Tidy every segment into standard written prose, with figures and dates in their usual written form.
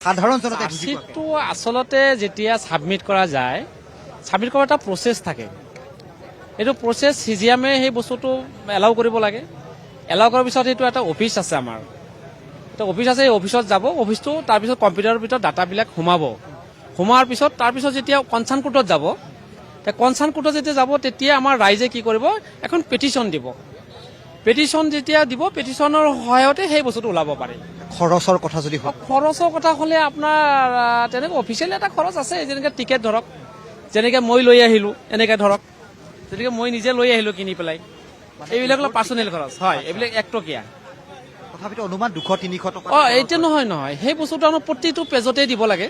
সাধাৰণ জনতাই বুজি পোৱাকে। চাৰ্জশ্বিটটো আচলতে যেতিয়া ছাবমিট কৰা যায়, ছাবমিট কৰাৰ এটা প্ৰচেছ থাকে। এইটো প্ৰচেছ CGM-এ সেই বস্তুটো এলাউ কৰিব লাগে। এলাউ কৰাৰ পিছত সেইটো এটা অফিচ আছে আমাৰ, এটা অফিচ আছে, এই অফিচত যাব, অফিচটো তাৰপিছত কম্পিউটাৰৰ ভিতৰত ডাটাবিলাক সোমাব। সোমোৱাৰ পিছত তাৰপিছত যেতিয়া কনচাৰ্ণ কোৰ্টত যাব, কনচাৰ্ণ কোৰ্টত যেতিয়া যাব তেতিয়া আমাৰ ৰাইজে কি কৰিব, এখন পেটিশ্যন দিব। পেটিশ্যন যেতিয়া দিব, পেটিশ্যনৰ সহায়তে সেই বস্তুটো ওলাব পাৰে। খৰচৰ কথা যদি হয়, খৰচৰ কথা হ'লে আপোনাৰ তেনেকৈ অফিচিয়েলি এটা খৰচ আছে, যেনেকৈ টিকেট ধৰক, যেনেকৈ মই লৈ আহিলোঁ, এনেকৈ ধৰক, যেনেকৈ মই নিজে লৈ আহিলোঁ কিনি পেলাই, এইবিলাক অলপ পাৰ্চনেল খৰচ হয়, এইবিলাক 1 টকীয়া। তথাপিতো অনুমান 200-300 টকা। এতিয়া নহয়, সেই বস্তুটো আমাৰ প্ৰতিটো পেজতে দিব লাগে।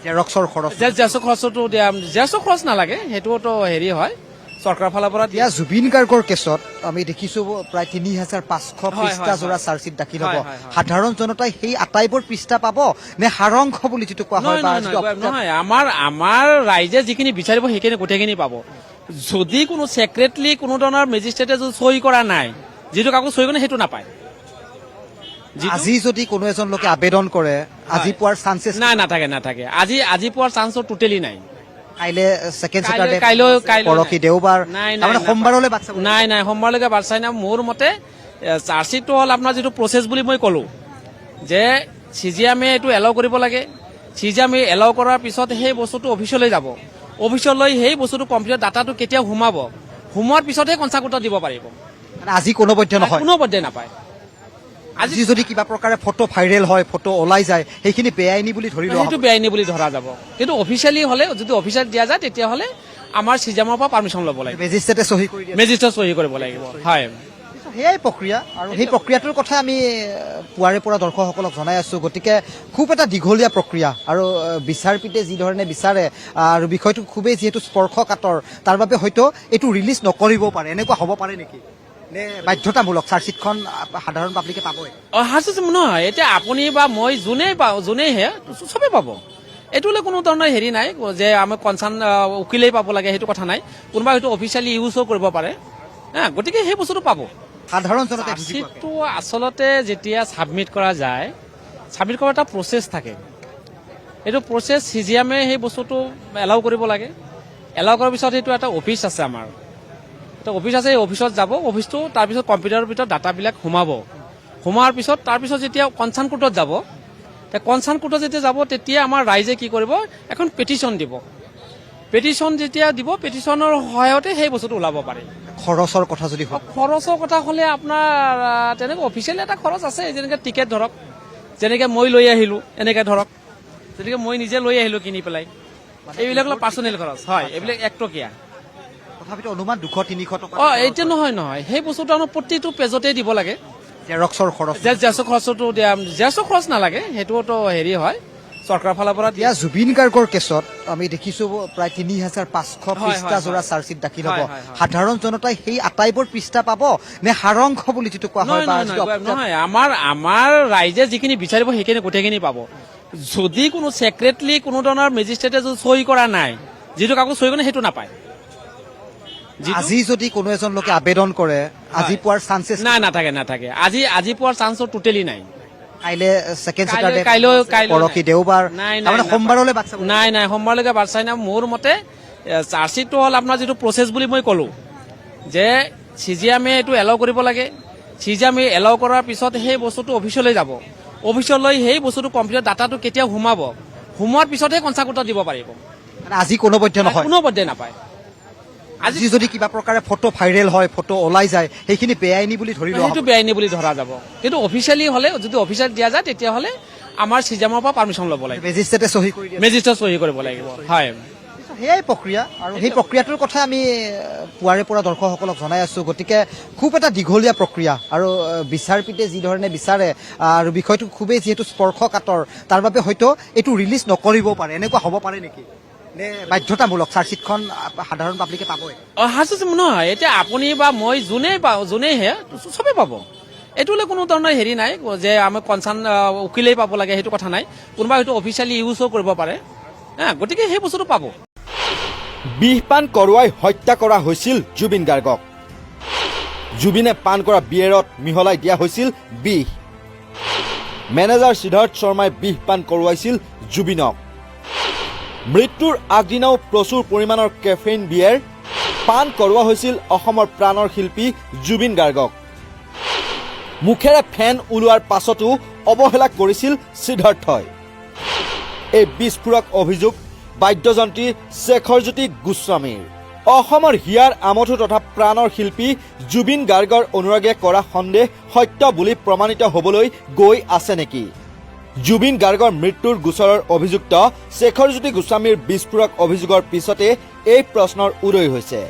জেৰক্সৰ খৰচ। জেৰক্সৰ খৰচটো দিয়া, জেৰক্সৰ খৰচ নালাগে, সেইটোতো হেৰি হয়, চৰকাৰৰ ফালৰ পৰা দিয়া। এতিয়া জুবিন গাৰ্গৰ কেছত আমি দেখিছো প্ৰায় 3500 পৃষ্ঠা জোৰা চাৰ্জশ্বিট দাখিল হ'ব। সাধাৰণ জনতাই সেই আটাইবোৰ পৃষ্ঠা পাব নে সাৰাংশ বুলি যিটো কোৱা হয়? নহয়, আমাৰ ৰাইজে যিখিনি বিচাৰিব সেইখিনি গোটেইখিনি পাব। যদি কোনো ছেক্ৰেটলি কোনো ধৰণৰ মেজিষ্ট্ৰেটে যদি চহী কৰা নাই, যিটো কাকো চহী কৰে সেইটো নাপায়। আজি যদি কোনো এজন লোকে আবেদন কৰে, আজি পোৱাৰ চান্সেছ নাথাকে। আজি পোৱাৰ চান্স টোটেলি নাই। কাইলে ছেকেণ্ড ছেটাৰডে, কাইলৈ পৰহি দেওবাৰ, তাৰমানে সোমবাৰলৈ বাট চাব। নাই, সোমবাৰলৈকে বাট চাই নাই। মোৰ মতে চাৰ্জশ্বিটটো হ'ল আপোনাৰ যিটো প্ৰচেছ বুলি মই ক'লোঁ, যে CGM-এ এইটো এলাউ কৰিব লাগে। CGM-এ এলাউ কৰাৰ পিছত সেই বস্তুটো অফিচলৈ যাব। অফিচলৈ সেই বস্তুটো কম্পিউটাৰ ডাটাটো কেতিয়া সোমোৱাৰ পিছতহে কনচাৰ্ণ কোৰ্টত দিব পাৰিব। মানে আজি কোনোপধ্যে নহয়, কোনোপধ্যে নাপায়। আজি যদি কিবা প্ৰকাৰে ফটো ভাইৰেল হয়, ফটো ওলাই যায়, সেইখিনি বেআইনী বুলি ধৰি লোৱা সেইটো বেআইনী বুলি ধৰা যাব। কিন্তু অফিচিয়েলি হ'লে, যদি অফিচিয়েল দিয়া যায়, তেতিয়াহ'লে আমাৰ CGM-ৰ পৰা পাৰ্মিশ্যন ল'ব লাগিব, মেজিষ্ট্ৰেটে চহী কৰি দিয়ে। মেজিষ্ট্ৰেট চহী কৰিব লাগিব। হয়, সেয়াই প্ৰক্ৰিয়া, আৰু সেই প্ৰক্ৰিয়াটোৰ কথা আমি পুৱাৰে পৰা দৰ্শকসকলক জনাই আছো। গতিকে খুব এটা দীঘলীয়া প্ৰক্ৰিয়া, আৰু বিচাৰপীঠে যি ধৰণে বিচাৰে, আৰু বিষয়টো খুবেই যিহেতু স্পৰ্শকাতৰ, তাৰ বাবে হয়তো এইটো ৰিলিজ নকৰিবও পাৰে, এনেকুৱা হ'ব পাৰে নেকি? নে বাধ্যতামূলক চাৰ্জশ্বিটখন সাধাৰণ পাব্লিকে পাবই? নহয়, এতিয়া আপুনি বা মই যোনেইহে চবেই পাব। এইটোলৈ কোনো ধৰণৰ হেৰি নাই যে আমাৰ কনচাৰ্ণ উকিলেই পাব লাগে, সেইটো কথা নাই। কোনোবা হয়তো অফিচিয়েলি ইউজো কৰিব পাৰে, গতিকে সেই বস্তুটো পাব। সাধাৰণ জনতাই বুজি পোৱাকে। চাৰ্জশ্বিটটো আচলতে যেতিয়া ছাবমিট কৰা যায়, ছাবমিট কৰাৰ এটা প্ৰচেছ থাকে। এইটো প্ৰচেছ CGM-এ সেই বস্তুটো এলাউ কৰিব লাগে। এলাউ কৰাৰ পিছত সেইটো এটা অফিচ আছে আমাৰ, এটা অফিচ আছে, এই অফিচত যাব, অফিচটো তাৰপিছত কম্পিউটাৰৰ ভিতৰত ডাটাবিলাক সোমাব। সোমোৱাৰ পিছত তাৰপিছত যেতিয়া কনচাৰ্ণ কোৰ্টত যাব, কনচাৰ্ণ কোৰ্টত যেতিয়া যাব তেতিয়া আমাৰ ৰাইজে কি কৰিব, এখন পেটিশ্যন দিব। পেটিশ্যন যেতিয়া দিব, পেটিশ্যনৰ সহায়তে সেই বস্তুটো ওলাব পাৰে। খৰচৰ কথা যদি হয়, খৰচৰ কথা হ'লে আপোনাৰ তেনেকৈ অফিচিয়েলি এটা খৰচ আছে, যেনেকৈ টিকেট ধৰক, যেনেকৈ মই লৈ আহিলোঁ, এনেকৈ ধৰক, যেনেকৈ মই নিজে লৈ আহিলোঁ কিনি পেলাই, এইবিলাক অলপ পাৰ্চনেল খৰচ হয়, এইবিলাক 1 টকীয়া। তথাপিতো অনুমান 200-300 টকা। এতিয়া নহয়, সেই বস্তুটো আমাৰ প্ৰতিটো পেজতে দিব লাগে। জেৰক্সৰ খৰচ। জেৰক্সৰ খৰচটো দিয়া, জেৰক্সৰ খৰচ নালাগে, সেইটোতো হেৰি হয়, চৰকাৰৰ ফালৰ পৰা দিয়া। এতিয়া জুবিন গাৰ্গৰ কেছত আমি দেখিছো প্ৰায় 3500 পৃষ্ঠা জোৰা চাৰ্জশ্বিট দাখিল হ'ব। সাধাৰণ জনতাই সেই আটাইবোৰ পৃষ্ঠা পাব নে সাৰাংশ বুলি যিটো কোৱা হয়? নহয়, আমাৰ ৰাইজে যিখিনি বিচাৰিব সেইখিনি গোটেইখিনি পাব। যদি কোনো ছেক্ৰেটলি কোনো ধৰণৰ মেজিষ্ট্ৰেটে যদি চহী কৰা নাই, যিটো কাকো চহী কৰে সেইটো নাপায়। আজি যদি কোনো এজন লোকে আবেদন কৰে, আজি পোৱাৰ চান্সেছ নাথাকে। আজি পোৱাৰ চান্স টোটেলি নাই। কাইলে ছেকেণ্ড ছেটাৰডে, কাইলৈ পৰহি দেওবাৰ, তাৰমানে সোমবাৰলৈ বাট চাব। নাই, সোমবাৰলৈকে বাট চাই নাই। মোৰ মতে চাৰ্জশ্বিটটো হ'ল আপোনাৰ যিটো প্ৰচেছ বুলি মই ক'লোঁ, যে CGM-এ এইটো এলাউ কৰিব লাগে। CGM-এ এলাউ কৰাৰ পিছত সেই বস্তুটো অফিচলৈ যাব। অফিচলৈ সেই বস্তুটো কম্পিউটাৰ ডাটাটো কেতিয়া সোমোৱাৰ পিছতহে কনচাৰ্ণ কোৰ্টত দিব পাৰিব। মানে আজি কোনোপধ্যে নহয়, কোনোপধ্যে নাপায়। আজি যদি কিবা প্ৰকাৰে ফটো ভাইৰেল হয়, ফটো ওলাই যায়, সেইখিনি বেআইনী বুলি ধৰি লোৱা সেইটো বেআইনী বুলি ধৰা যাব। কিন্তু অফিচিয়েলি হ'লে, যদি অফিচিয়েল দিয়া যায়, তেতিয়াহ'লে আমাৰ CGM-ৰ পৰা পাৰ্মিশ্যন ল'ব লাগিব, মেজিষ্ট্ৰেটে চহী কৰি দিয়ে। মেজিষ্ট্ৰেট চহী কৰিব লাগিব। হয়, সেয়াই প্ৰক্ৰিয়া, আৰু সেই প্ৰক্ৰিয়াটোৰ কথা আমি পুৱাৰে পৰা দৰ্শকসকলক জনাই আছো। গতিকে খুব এটা দীঘলীয়া প্ৰক্ৰিয়া, আৰু বিচাৰপীঠে যি ধৰণে বিচাৰে, আৰু বিষয়টো খুবেই যিহেতু স্পৰ্শকাতৰ, তাৰ বাবে হয়তো এইটো ৰিলিজ নকৰিবও পাৰে, এনেকুৱা হ'ব পাৰে নেকি? নে বাধ্যতামূলক চাৰ্জশ্বিটখন সাধাৰণ পাব্লিকে পাবই? নহয়, এতিয়া আপুনি বা মই যোনেইহে চবেই পাব। এইটোলৈ কোনো ধৰণৰ হেৰি নাই যে আমাৰ কনচাৰ্ণ উকিলেই পাব লাগে, সেইটো কথা নাই। কোনোবা হয়তো অফিচিয়েলি ইউজো কৰিব পাৰে, গতিকে সেই বস্তুটো পাব। বিষ পান কৰোৱাই হত্যা কৰা হৈছিল জুবিন গাৰ্গক। জুবিনে পান কৰা বিয়েৰত মিহলাই দিয়া হৈছিল বিষ। মেনেজাৰ সিদ্ধাৰ্থ শৰ্মাই বিষ পান কৰোৱাইছিল জুবিনক। মৃত্যুৰ আগদিনাও প্ৰচুৰ পৰিমাণৰ কেফেইন বিয়েৰ পান কৰোৱা হৈছিল অসমৰ প্ৰাণৰ শিল্পী জুবিন গাৰ্গক। মুখেৰে ফেন ওলোৱাৰ পাছতো অৱহেলা কৰিছিল সিদ্ধাৰ্থই। এই বিস্ফোৰক অভিযোগ বাদ্যযন্ত্ৰী শেখৰজ্যোতি গোস্বামীৰ। অসমৰ হিয়াৰ আমঠু তথা প্ৰাণৰ শিল্পী জুবিন গাৰ্গৰ অনুৰাগীয়ে কৰা সন্দেহ সত্য বুলি প্ৰমাণিত হ'বলৈ গৈ আছে নেকি? জুবিন গাৰ্গৰ মৃত্যুৰ গোচৰৰ অভিযুক্ত শেখৰজ্যোতি গোস্বামীৰ বিস্ফোৰক অভিযোগৰ পিছতে এই প্ৰশ্নৰ উদয় হৈছে।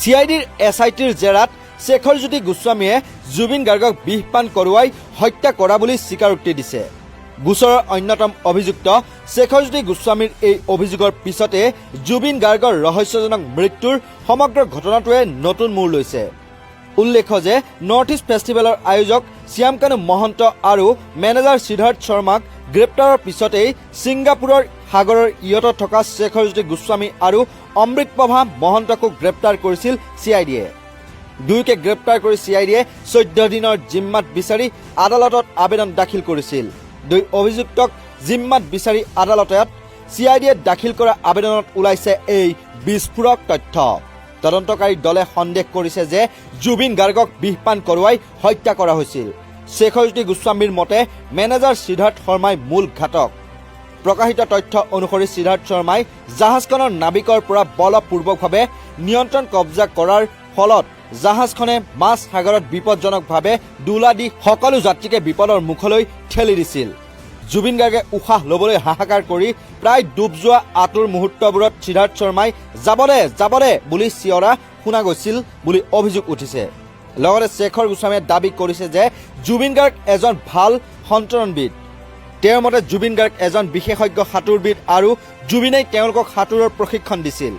CIDৰ SITৰ জেৰাত শেখৰজ্যোতি গোস্বামীয়ে জুবিন গাৰ্গক বিষপান কৰোৱাই হত্যা কৰা বুলি স্বীকাৰোক্তি দিছে। গোচৰৰ অন্যতম অভিযুক্ত শেখৰজ্যোতি গোস্বামীৰ এই অভিযোগৰ পিছতে জুবিন গাৰ্গৰ ৰহস্যজনক মৃত্যুৰ সমগ্ৰ ঘটনাটোৱে নতুন মূৰ লৈছে। উল্লেখ্য যে নৰ্থ ইষ্ট ফেষ্টিভেলৰ আয়োজক শ্যামকানু মহন্ত আৰু মেনেজাৰ সিদ্ধাৰ্থ শৰ্মাক গ্ৰেপ্তাৰৰ পিছতেই ছিংগাপুৰৰ সাগৰৰ ইয়টত থকা শেখৰজ্যোতি গোস্বামী আৰু অমৃতপ্ৰভা মহন্তকো গ্ৰেপ্তাৰ কৰিছিল CIDয়ে। দুয়োকে গ্ৰেপ্তাৰ কৰি CIDয়ে 14 দিনৰ জিম্মাত বিচাৰি আদালতত আবেদন দাখিল কৰিছিল। দুই অভিযুক্তক জিম্মাত বিচাৰি আদালতত CIDয়ে দাখিল কৰা আবেদনত ওলাইছে এই বিস্ফোৰক তথ্য। তদন্তকাৰী দলে সন্দেহ কৰিছে যে জুবিন গাৰ্গক বিষপান কৰোৱাই হত্যা কৰা হৈছিল। শেখৰজ্যোতি গোস্বামীৰ মতে মেনেজাৰ সিদ্ধাৰ্থ শৰ্মাই মূল ঘাতক। প্ৰকাশিত তথ্য অনুসৰি সিদ্ধাৰ্থ শৰ্মাই জাহাজখনৰ নাবিকৰ পৰা বলপূৰ্বকভাৱে নিয়ন্ত্ৰণ কব্জা কৰাৰ ফলত জাহাজখনে মাছ সাগৰত বিপদজনকভাৱে ডোলা দি সকলো যাত্ৰীকে বিপদৰ মুখলৈ ঠেলি দিছিল। জুবিন গাৰ্গে উশাহ ল'বলৈ হাহাকাৰ কৰি প্ৰায় ডুব যোৱা আঁতুৰ মুহূৰ্তবোৰত সিদ্ধাৰ্থ শৰ্মাই যাবদে বুলি চিঞৰা শুনা গৈছিল বুলি অভিযোগ উঠিছে। লগতে শেখৰ গোস্বামীয়ে দাবী কৰিছে যে জুবিন গাৰ্গ এজন ভাল সন্তৰণবিদ। তেওঁৰ মতে জুবিন গাৰ্গ এজন বিশেষজ্ঞ সাঁতোৰবিদ আৰু জুবিনেই তেওঁলোকক সাঁতোৰৰ প্ৰশিক্ষণ দিছিল।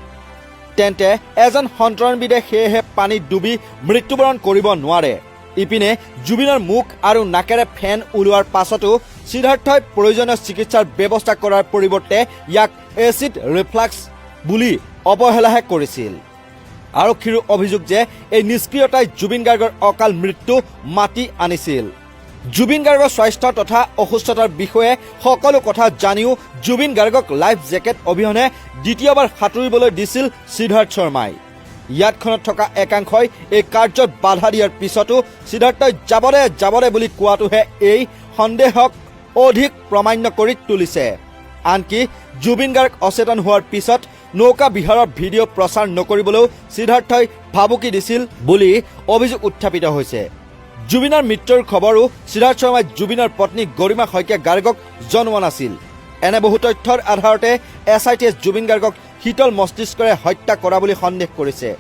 তেন্তে এজন সন্তৰণবিদে সেয়েহে পানীত ডুবি মৃত্যুবৰণ কৰিব নোৱাৰে। ইপিনে জুবিনৰ মুখ আৰু নাকেৰে ফেন ওলোৱাৰ পাছতো সিদ্ধাৰ্থই প্ৰয়োজনীয় চিকিৎসাৰ ব্যৱস্থা কৰাৰ পৰিৱৰ্তে ইয়াক এচিড ৰিফ্লাক্স বুলি অৱহেলাহে কৰিছিল। আৰক্ষীৰ অভিযোগ যে এই নিষ্ক্ৰিয়তাই জুবিন গাৰ্গৰ অকাল মৃত্যু মাতি আনিছিল। জুবিন গাৰ্গৰ স্বাস্থ্য তথা অসুস্থতাৰ বিষয়ে সকলো কথা জানিও জুবিন গাৰ্গক লাইফ জেকেট অবিহনে দ্বিতীয়বাৰ সাঁতুৰিবলৈ দিছিল সিদ্ধাৰ্থ শৰ্মাই। ইয়াতখনত থকা একাংশই এই কাৰ্যত বাধা দিয়াৰ পিছতো সিদ্ধাৰ্থই যাবদে বুলি কোৱাটোহে এই সন্দেহক অধিক প্ৰমাণ্য কৰি তুলিছে। আনকি জুবিন গাৰ্গ অচেতন হোৱাৰ পিছত নৌকা বিহাৰৰ ভিডিঅ' প্ৰচাৰ নকৰিবলৈও সিদ্ধাৰ্থই ভাবুকি দিছিল বুলি অভিযোগ উত্থাপিত হৈছে। জুবিনৰ মৃত্যুৰ খবৰো সিদ্ধাৰ্থ শৰ্মাই জুবিনৰ পত্নী গৰিমা শইকীয়া গাৰ্গক জনোৱা নাছিল। এনে বহু তথ্যৰ আধাৰতে SITয়ে জুবিন গাৰ্গক শীতল মস্তিষ্কৰে হত্যা কৰা বুলি সন্দেহ কৰিছে।